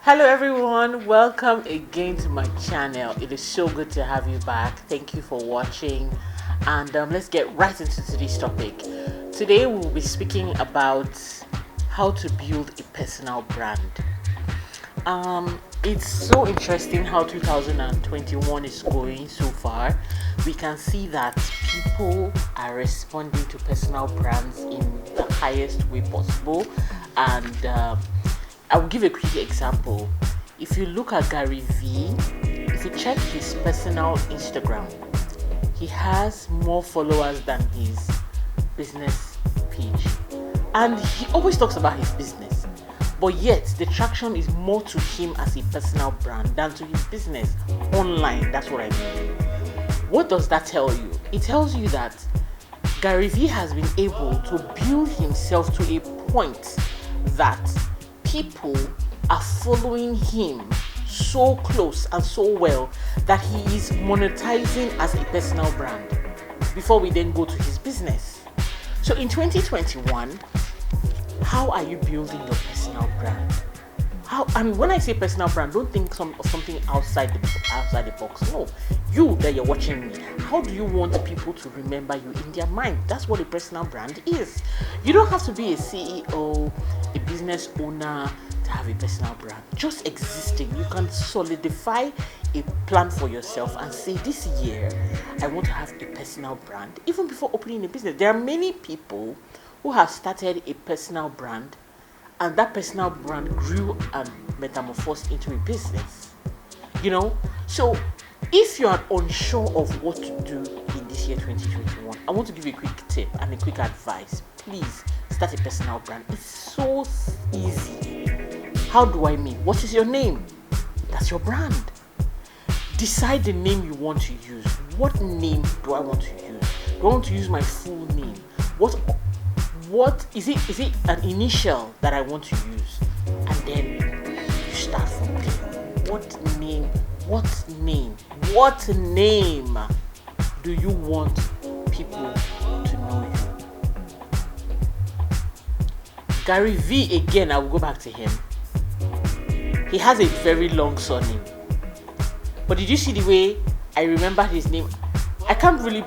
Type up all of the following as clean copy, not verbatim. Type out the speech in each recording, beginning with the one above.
Hello everyone, welcome again to my channel. It is so good to have you back. Thank you for watching, and let's get right into today's topic. Today we'll be speaking about how to build a personal brand. It's so interesting how 2021 is going so far. We can see that people are responding to personal brands in the highest way possible, and I will give a quick example. If you look at Gary Vee, if you check his personal Instagram, he has more followers than his business page, and he always talks about his business, but yet the traction is more to him as a personal brand than to his business online. That's what I mean. What does that tell you? It tells you that Gary Vee has been able to build himself to a point that people are following him so close and so well that he is monetizing as a personal brand before we then go to his business. So in 2021, how are you building your personal brand? And when I say personal brand, don't think of something outside the box. No, you that you're watching me, how do you want people to remember you in their mind? That's what a personal brand is. You don't have to be a CEO, a business owner to have a personal brand. Just existing, you can solidify a plan for yourself and say, this year I want to have a personal brand. Even before opening a business, there are many people who have started a personal brand, and that personal brand grew and metamorphosed into a business. So if you are unsure of what to do in this year 2021, I want to give you a quick tip and a quick advice. Please start a personal brand. It's so easy. How do I mean? What is your name? That's your brand. Decide the name you want to use. What name do I want to use? Do I want to use my full name? What is it? Is it an initial that I want to use? And then you start from there. What name do you want people to know you? Gary Vee, again, I will go back to him. He has a very long surname, but did you see the way I remember his name? I can't really.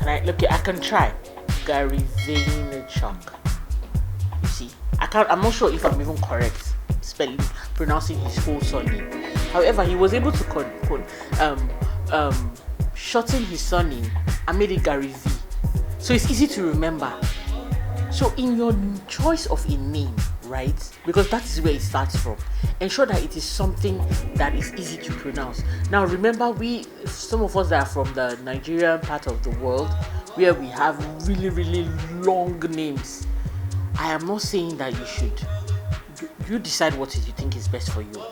I can try. Gary Vaynerchuk. You see, I'm not sure if I'm even correct pronouncing his whole surname. However, he was able to shorten his surname and made it Gary V. So it's easy to remember. So in your choice of a name, right? Because that is where it starts from. Ensure that it is something that is easy to pronounce. Now remember, some of us that are from the Nigerian part of the world, where we have really, really long names. I am not saying that you should. You decide what you think is best for you.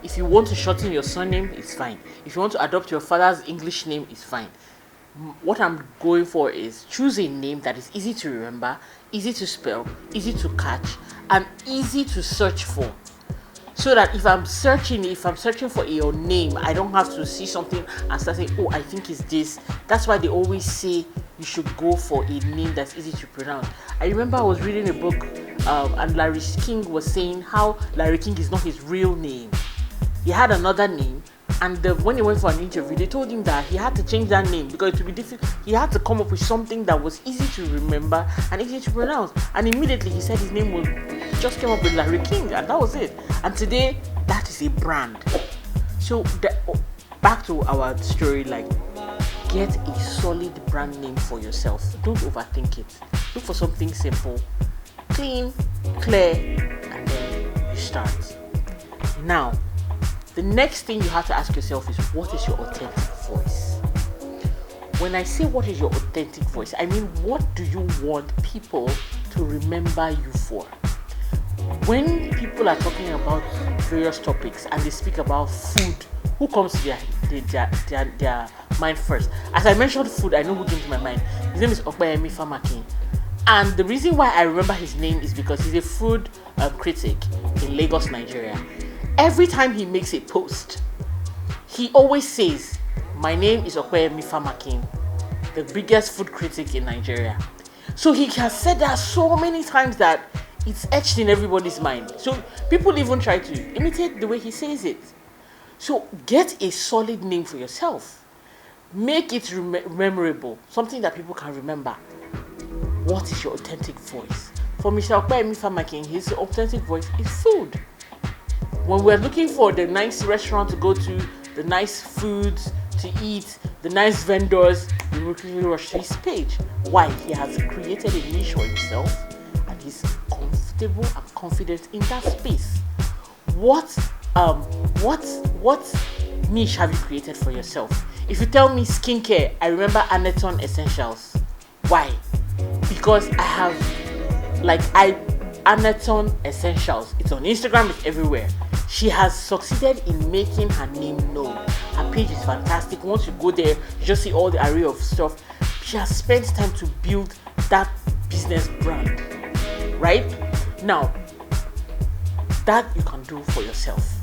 If you want to shorten your surname, it's fine. If you want to adopt your father's English name, it's fine. What I'm going for is choose a name that is easy to remember, easy to spell, easy to catch, and easy to search for. So that if I'm searching for your name, I don't have to see something and start saying, oh, I think it's this. That's why they always say you should go for a name that's easy to pronounce. I remember I was reading a book, and Larry King was saying how Larry King is not his real name. He had another name, and when he went for an interview, they told him that he had to change that name because it would be difficult. He had to come up with something that was easy to remember and easy to pronounce. And immediately he said his name just came up with Larry King, and that was it. And today, that is a brand. So back to our story, get a solid brand name for yourself. Don't overthink it. Look for something simple, clean, clear, and then you start. Now, the next thing you have to ask yourself is, what is your authentic voice? When I say what is your authentic voice, I mean, what do you want people to remember you for? When people are talking about various topics and they speak about food, who comes to their mind first? As I mentioned food, I know who came to my mind. His name is Okpeyemi Famakin. And the reason why I remember his name is because he's a food critic in Lagos, Nigeria. Every time he makes a post, he always says, my name is Okpeyemi Famakin, the biggest food critic in Nigeria. So he has said that so many times that It's etched in everybody's mind. So people even try to imitate the way he says it. So get a solid name for yourself. Make it memorable, something that people can remember. What is your authentic voice? For Mr. Okpayemi Famaking, his authentic voice is food. When we're looking for the nice restaurant to go to, the nice foods to eat, the nice vendors, we will quickly rush to his page. Why? He has created a niche for himself and he's comfortable and confident in that space. What niche have you created for yourself? If you tell me skincare, I remember Aneton Essentials. Why? Because I have Aneton Essentials. It's on Instagram, it's everywhere. She has succeeded in making her name known. Her page is fantastic. Once you go there, you just see all the array of stuff. She has spent time to build that business brand. Right? Now, that you can do for yourself.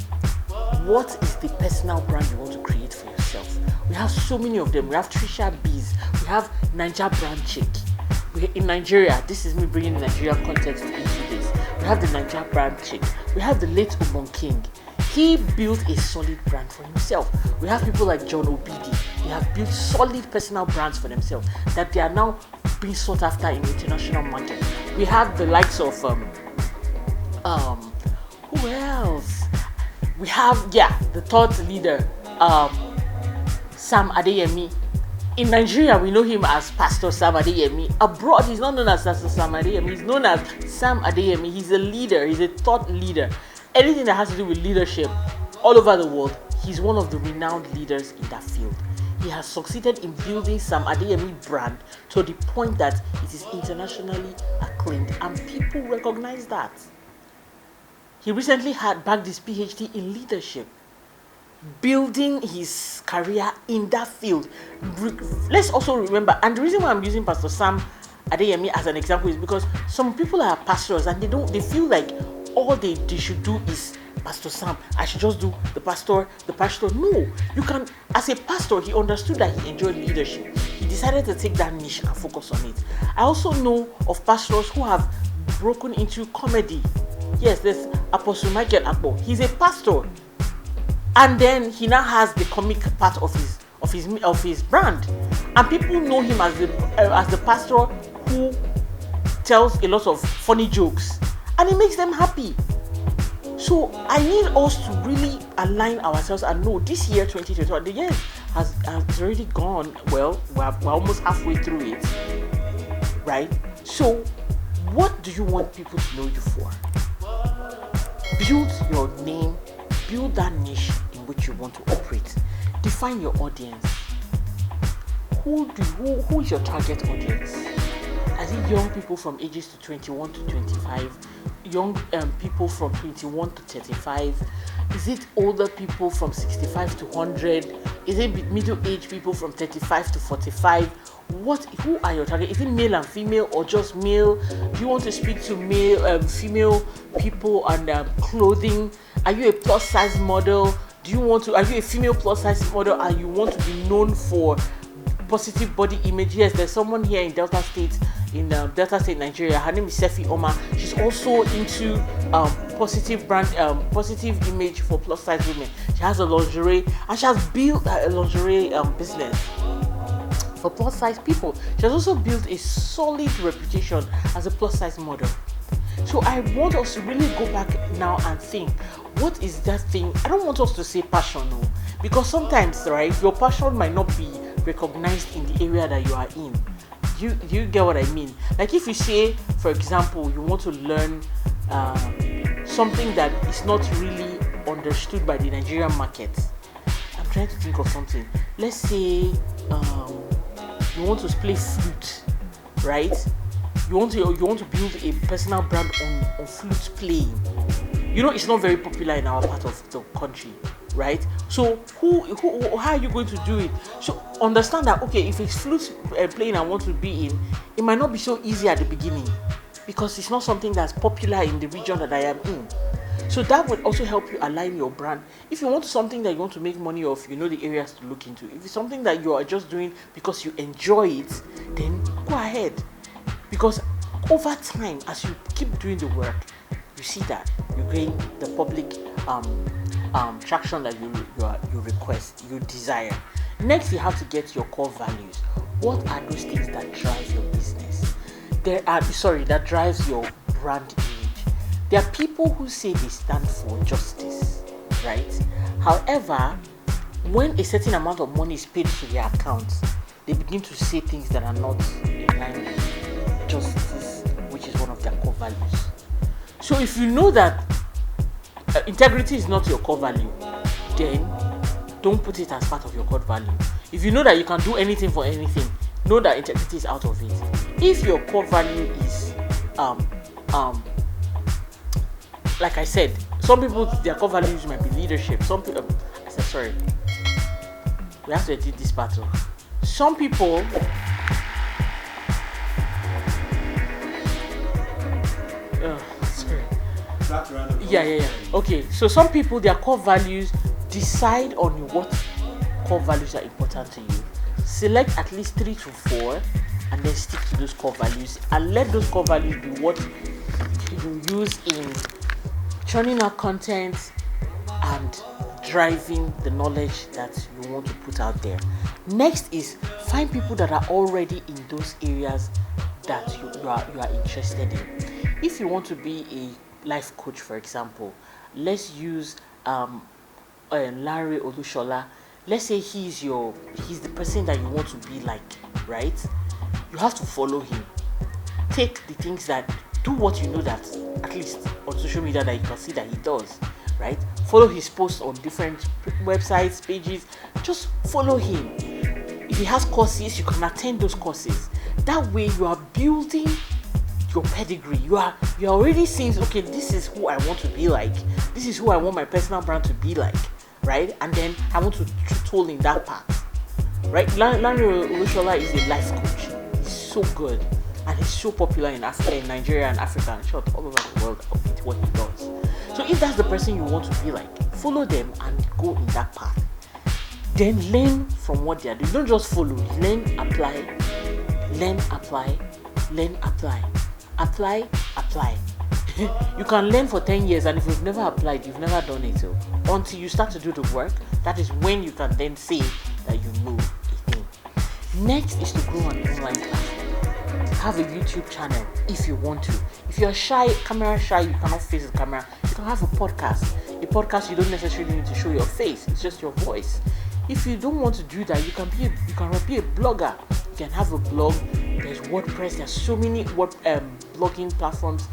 What is the personal brand you want to create for yourself? We have so many of them. We have Trisha Bees. We have Niger Brand Chick. In Nigeria, this is me bringing the Nigerian context into this. We have the Niger Brand Chick. We have the late Obon King. He built a solid brand for himself. We have people like John Obidi. They have built solid personal brands for themselves that they are now being sought after in the international market. We have the likes of who else? We have the thought leader, Sam Adeyemi. In Nigeria, we know him as Pastor Sam Adeyemi. Abroad, he's not known as Pastor Sam Adeyemi. He's known as Sam Adeyemi. He's a leader. He's a thought leader. Anything that has to do with leadership all over the world, he's one of the renowned leaders in that field. He has succeeded in building Sam Adeyemi brand to the point that it is internationally acclaimed and people recognize that. He recently had bagged his PhD in leadership, building his career in that field. Let's also remember, and the reason why I'm using Pastor Sam Adeyemi as an example is because some people are pastors and they feel like all they should do is Pastor Sam. I should just do the pastor. No, you can. As a pastor, he understood that he enjoyed leadership. He decided to take that niche and focus on it. I also know of pastors who have broken into comedy. Yes, there's Apostle Michael Akpo. He's a pastor, and then he now has the comic part of his brand, and people know him as the pastor who tells a lot of funny jokes, and it makes them happy. So I need us to really align ourselves and know this year 2021, the year has already gone. Well, we're almost halfway through it, right? So what do you want people to know you for? Build your name, build that niche in which you want to operate. Define your audience. Who is your target audience? Is it young people from ages to 21 to 25? Young people from 21 to 35? Is it older people from 65 to 100? Is it middle-aged people from 35 to 45? Who are your target? Is it male and female or just male? Do you want to speak to male, female people on clothing? Are you a plus size model? Are you a female plus size model and you want to be known for positive body image? Yes, there's someone here in Delta State, Nigeria. Her name is Sefi Oma. She's also into positive image for plus size women. She has a lingerie and she has built a lingerie business for plus size people. She has also built a solid reputation as a plus size model. So I want us to really go back now and think, what is that thing? I don't want us to say passion, no, because sometimes, right, your passion might not be recognized in the area that you are in. You get what I mean? Like if you say, for example, you want to learn something that is not really understood by the Nigerian market. I'm trying to think of something. Let's say you want to play flute, right? You want to build a personal brand on flute playing. You know, it's not very popular in our part of the country, right? So how are you going to do it? So understand that, okay, if it's flute playing I want to be in, it might not be so easy at the beginning because it's not something that's popular in the region that I am in. So that would also help you align your brand. If you want something that you want to make money off, you know the areas to look into. If it's something that you are just doing because you enjoy it, then go ahead. Because over time, as you keep doing the work, you see that you gain the public traction that you request, you desire. Next, you have to get your core values. What are those things that drive your business? That drives your brand image. There are people who say they stand for justice, right? However, when a certain amount of money is paid to their accounts, they begin to say things that are not in line with justice, which is one of their core values. So if you know that integrity is not your core value, then don't put it as part of your core value. If you know that you can do anything for anything, know that integrity is out of it. If your core value is like I said, some people, their core values might be leadership. Some people we have to edit this battle. Some people okay, so some people, their core values, decide on what core values are important to you. Select at least 3 to 4 and then stick to those core values, and let those core values be what you use in churning out content and driving the knowledge that you want to put out there. Next is find people that are already in those areas that you are interested in. If you want to be a life coach, for example, let's use Larry Olushola. Let's say he's the person that you want to be like, right? You have to follow him. Take the things that, do what you know that, at least on social media, that you can see that he does, right? Follow his posts on different websites, pages. Just follow him. If he has courses, you can attend those courses. That way you are building your pedigree. You are already saying, okay, this is who I want to be like. This is who I want my personal brand to be like, right? And then I want to tool in that path, right? Larry Olushola is a life coach. He's so good, and he's so popular in Nigeria and Africa, and short all over the world with what he does. So if that's the person you want to be like, follow them and go in that path. Then learn from what they are doing. Don't just follow. Learn, apply. Learn, apply. Learn, apply. Apply. You can learn for 10 years, and if you've never applied, you've never done it. So until you start to do the work, that is when you can then say that you know a thing. Next is to grow an online platform. Have a YouTube channel if you want to. If you're camera shy, you cannot face the camera, you can have a podcast. A podcast, you don't necessarily need to show your face, it's just your voice. If you don't want to do that, you can be a blogger. You can have a blog. There's WordPress. There's so many blogging platforms.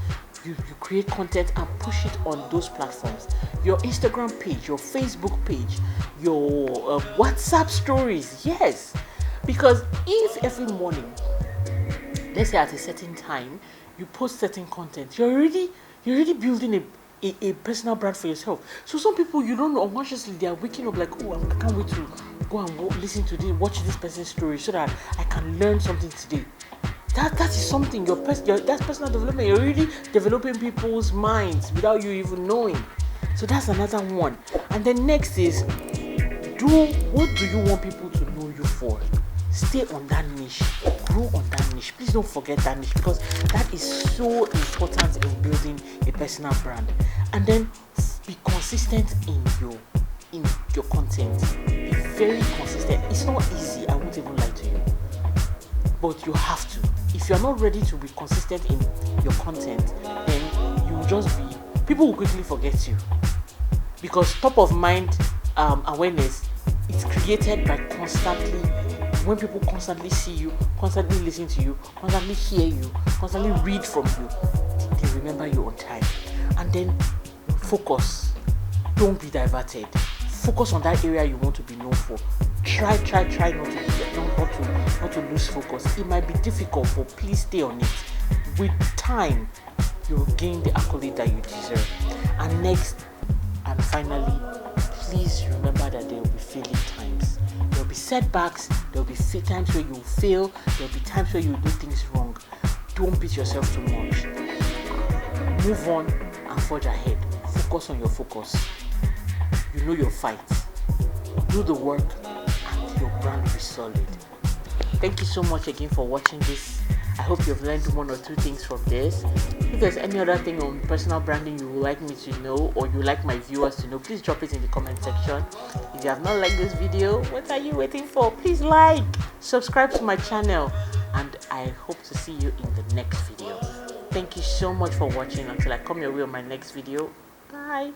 You create content and push it on those platforms. Your Instagram page, your Facebook page, your WhatsApp stories. Yes, because if every morning, let's say at a certain time, you post certain content, you're already building a personal brand for yourself. So some people, you don't know, unconsciously they are waking up like, oh, I can't wait to go and listen to this, watch this person's story so that I can learn something today. That is something, that's personal development. You're already developing people's minds without you even knowing. So that's another one. And then next is, what do you want people to know you for? Stay on that niche, grow on that niche. Please don't forget that niche, because that is so important in building a personal brand. And then be consistent in your content. Be very consistent. It's not easy, I won't even lie to you, but you have to. If you're not ready to be consistent in your content, then you will just be, people will quickly forget you, because top of mind awareness is created by constantly, when people constantly see you, constantly listen to you, constantly hear you, constantly read from you, they remember you on time. And then focus. Don't be diverted. Focus on that area you want to be known for. Try not to lose focus. It might be difficult, but please stay on it. With time, you will gain the accolade that you deserve. And next, and finally, please remember that there will be failing times. There will be setbacks. There will be times where you will fail. There will be times where you will do things wrong. Don't beat yourself too much. Move on and forge ahead. Focus on your focus. You know your fight. Do the work, and your brand will be solid. Thank you so much again for watching this. I hope you've learned one or two things from this. If there's any other thing on personal branding you would like me to know, or you like my viewers to know, please drop it in the comment section. If you have not liked this video, what are you waiting for? Please like, subscribe to my channel, and I hope to see you in the next video. Thank you so much for watching. Until I come your way on my next video. Bye.